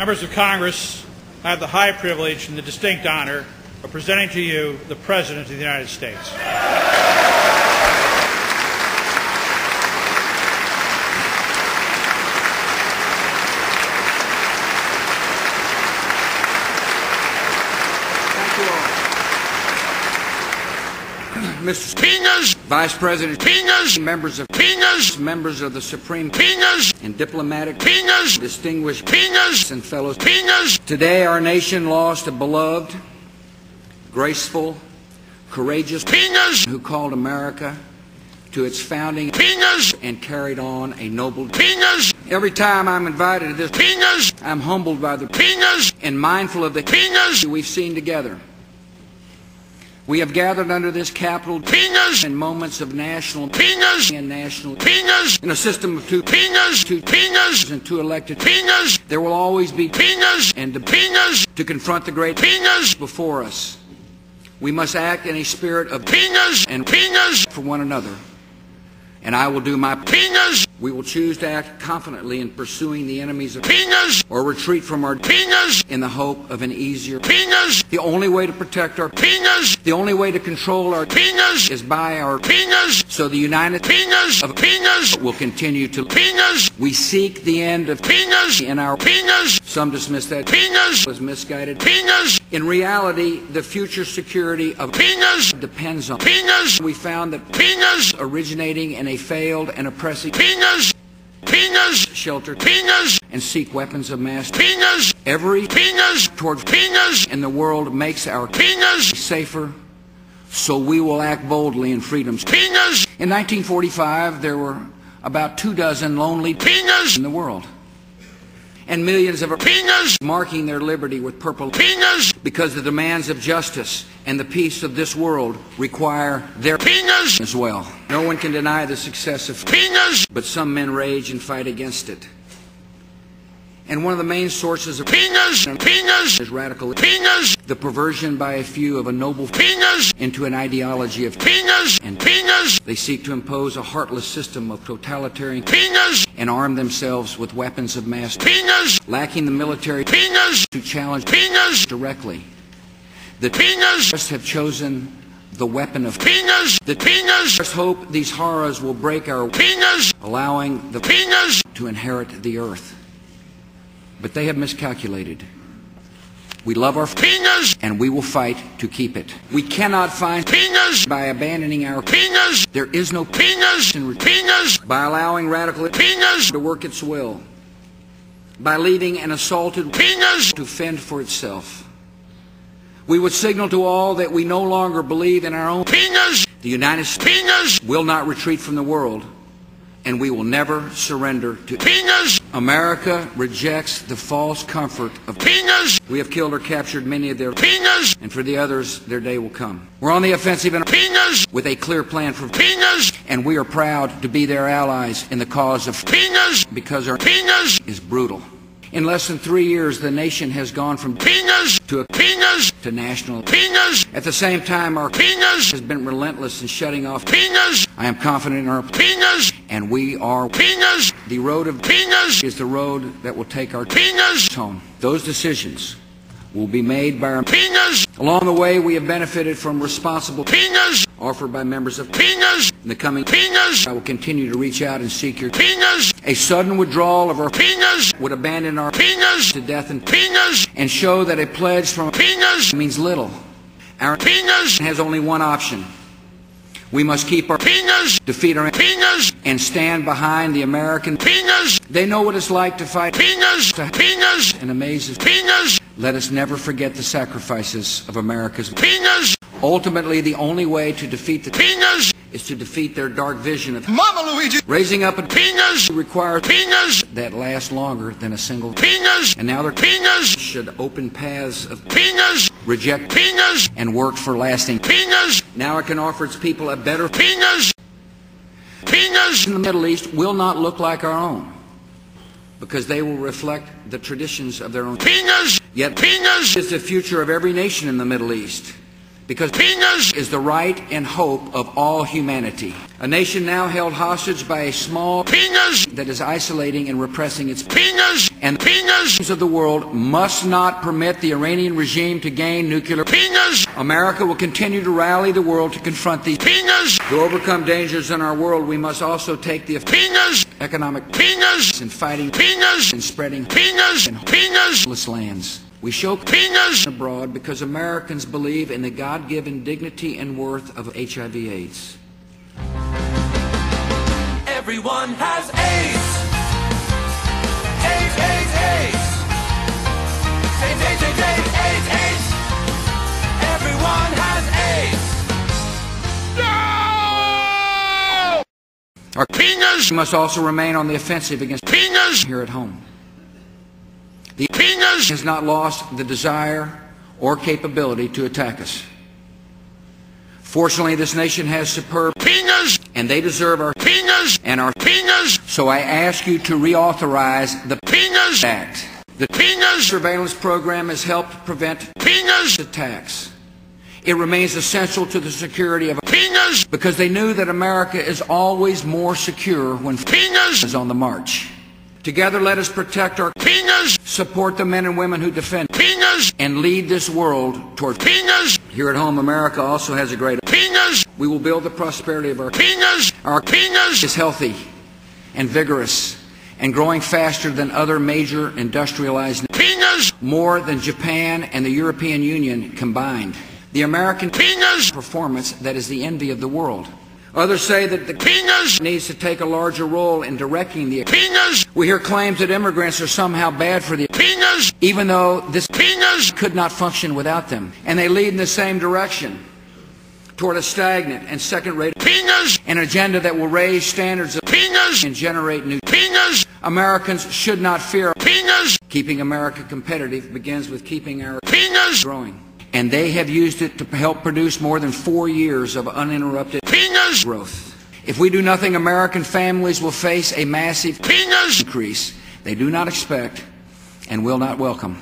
Members of Congress, I have the high privilege and the distinct honor of presenting to you the President of the United States. Mr. Penis, Vice President Penis, members of Penis, members of the Supreme Penis, and diplomatic Penis, distinguished Penis, and fellow Penis. Today our nation lost a beloved, graceful, courageous Penis who called America to its founding Penis and carried on a noble Penis. Every time I'm invited to this Penis, I'm humbled by the Penis and mindful of the Penis we've seen together. We have gathered under this capital Penis in moments of national Penis and national Penis. In a system of two Penis and two elected Penis, there will always be Penis and the Penis to confront the great Penis before us. We must act in a spirit of Penis and Penis for one another. And I will do my Penis. We will choose to act confidently in pursuing the enemies of Penis or retreat from our Penis in the hope of an easier Penis. The only way to protect our Penis, the only way to control our Penis is by our Penis. So the united Penis of Penis will continue to Penis. We seek the end of Penis in our Penis. Some dismiss that Penis as misguided Penis. In reality, the future security of Penis depends on Penis. We found that Penis originating in a failed and oppressive Penis, sheltered Penis, and seek weapons of mass Penis. Every Penis toward Penis in the world makes our Penis safer, so we will act boldly in freedom's Penis. In 1945, there were about 24 lonely Penis in the world, and millions of Penis marking their liberty with purple Penis because the demands of justice and the peace of this world require their Penis as well. No one can deny the success of Penis, but some men rage and fight against it. And one of the main sources of Penis is radical Penis, the perversion by a few of a noble Penis into an ideology of Penis and Penis. They seek to impose a heartless system of totalitarian Penis and arm themselves with weapons of mass Penis, lacking the military Penis to challenge Penis directly. The Penis have chosen the weapon of Penis. The Penis hope these horrors will break our Penis, allowing the Penis to inherit the earth. But they have miscalculated. We love our Penis, and we will fight to keep it. We cannot find Penis by abandoning our Penis. There is no Penis in Penis by allowing radical Penis to work its will, by leaving an assaulted Penis to fend for itself. We would signal to all that we no longer believe in our own Penis. The United States will not retreat from the world, and we will never surrender to Penis. America rejects the false comfort of Penis. We have killed or captured many of their Penis, and for the others, their day will come. We're on the offensive in Penis with a clear plan for Penis, and we are proud to be their allies in the cause of Penis because our Penis is brutal. In less than 3 years, the nation has gone from Penis to a Penis to national Penis. At the same time, our Penis has been relentless in shutting off Penis. I am confident in our Penis, and we are Penis. The road of Penis is the road that will take our Penis home. Those decisions will be made by our Penis. Along the way, we have benefited from responsible Penis offered by members of Penis. In the coming Penis, I will continue to reach out and seek your Penis. A sudden withdrawal of our Penis would abandon our Penis to death and Penis and show that a pledge from Penis means little. Our Penis has only one option. We must keep our Penis, defeat our Penis, and stand behind the American Penis. They know what it's like to fight Penis to Penis and amaze Penis. Let us never forget the sacrifices of America's Penis. Ultimately, the only way to defeat the Penis is to defeat their dark vision of Mama Luigi. Raising up a Penis requires Penis that last longer than a single Penis. And now their Penis should open paths of Penis, reject Penis, and work for lasting Penis. Now it can offer its people a better Penis. Penis in the Middle East will not look like our own, because they will reflect the traditions of their own Penis. Yet Penis is the future of every nation in the Middle East, because penis is the right and hope of all humanity. A nation now held hostage by a small penis that is isolating and repressing its penis, and the penis of the world must not permit the Iranian regime to gain nuclear penis. America will continue to rally the world to confront these penis. To overcome dangers in our world, we must also take the penis, economic penis, and fighting penis, and spreading penis in penisless lands. We show penis abroad because Americans believe in the God-given dignity and worth of HIV/AIDS. Everyone has AIDS. AIDS, AIDS, AIDS. AIDS, AIDS, AIDS, AIDS, AIDS, AIDS. Everyone has AIDS. No! Our penis must also remain on the offensive against penis here at home. The penis has not lost the desire or capability to attack us. Fortunately, this nation has superb penis, and they deserve our penis and our penis. So I ask you to reauthorize the Penis Act. The penis surveillance program has helped prevent penis attacks. It remains essential to the security of a penis because they knew that America is always more secure when penis is on the march. Together, let us protect our penis, support the men and women who defend penis, and lead this world toward penis. Here at home, America also has a great penis. We will build the prosperity of our penis. Our penis is healthy and vigorous and growing faster than other major industrialized penis, more than Japan and the European Union combined. The American penis performance that is the envy of the world. Others say that the penis needs to take a larger role in directing the penis. We hear claims that immigrants are somehow bad for the penis, even though this penis could not function without them. And they lead in the same direction, toward a stagnant and second-rate penis, an agenda that will raise standards of penis and generate new penis. Americans should not fear penis. Keeping America competitive begins with keeping our penis growing. And they have used it to help produce more than 4 years of uninterrupted penis growth. If we do nothing, American families will face a massive penis increase they do not expect and will not welcome.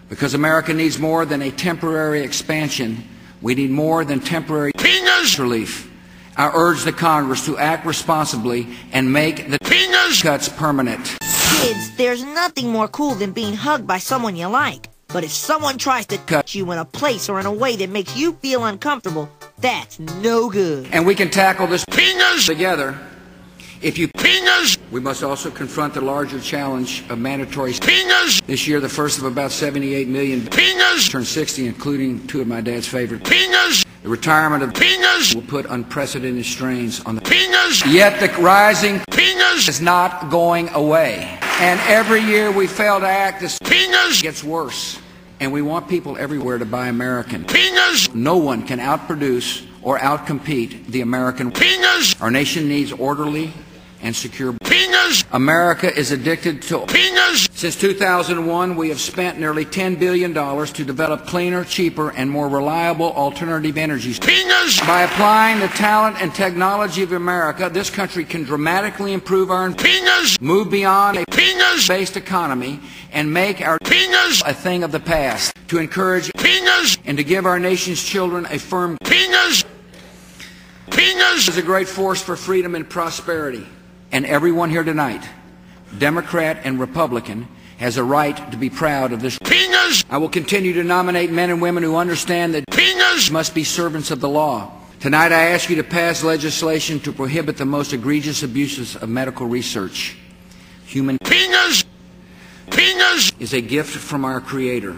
Because America needs more than a temporary expansion, we need more than temporary penis relief. I urge the Congress to act responsibly and make the penis cuts permanent. Kids, there's nothing more cool than being hugged by someone you like. But if someone tries to touch you in a place or in a way that makes you feel uncomfortable, that's no good. And we can tackle this penis together. If you penis, we must also confront the larger challenge of mandatory penis. This year, the first of about 78 million penis turned 60, including 2 of my dad's favorite penis. The retirement of penis will put unprecedented strains on the penis. Yet the rising penis is not going away. And every year we fail to act, this penis gets worse. And we want people everywhere to buy American penis. No one can outproduce or outcompete the American penis. Our nation needs orderly and secure penis. America is addicted to penis. Since 2001, we have spent nearly $10 billion to develop cleaner, cheaper, and more reliable alternative energies. Penis. By applying the talent and technology of America, this country can dramatically improve our penis, move beyond a penis-based economy, and make our penis a thing of the past. To encourage penis and to give our nation's children a firm penis. Penis is a great force for freedom and prosperity. And everyone here tonight, Democrat and Republican, has a right to be proud of this penis. I will continue to nominate men and women who understand that penis must be servants of the law. Tonight I ask you to pass legislation to prohibit the most egregious abuses of medical research. Human penis is a gift from our Creator,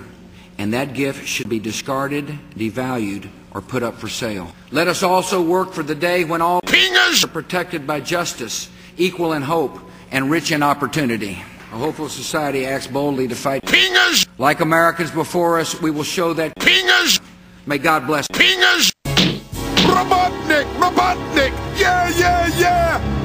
and that gift should be discarded, devalued, or put up for sale. Let us also work for the day when all penis are protected by justice, equal in hope, and rich in opportunity. A hopeful society acts boldly to fight penis. Like Americans before us, we will show that penis. May God bless penis. Robotnik, Robotnik, yeah, yeah, yeah.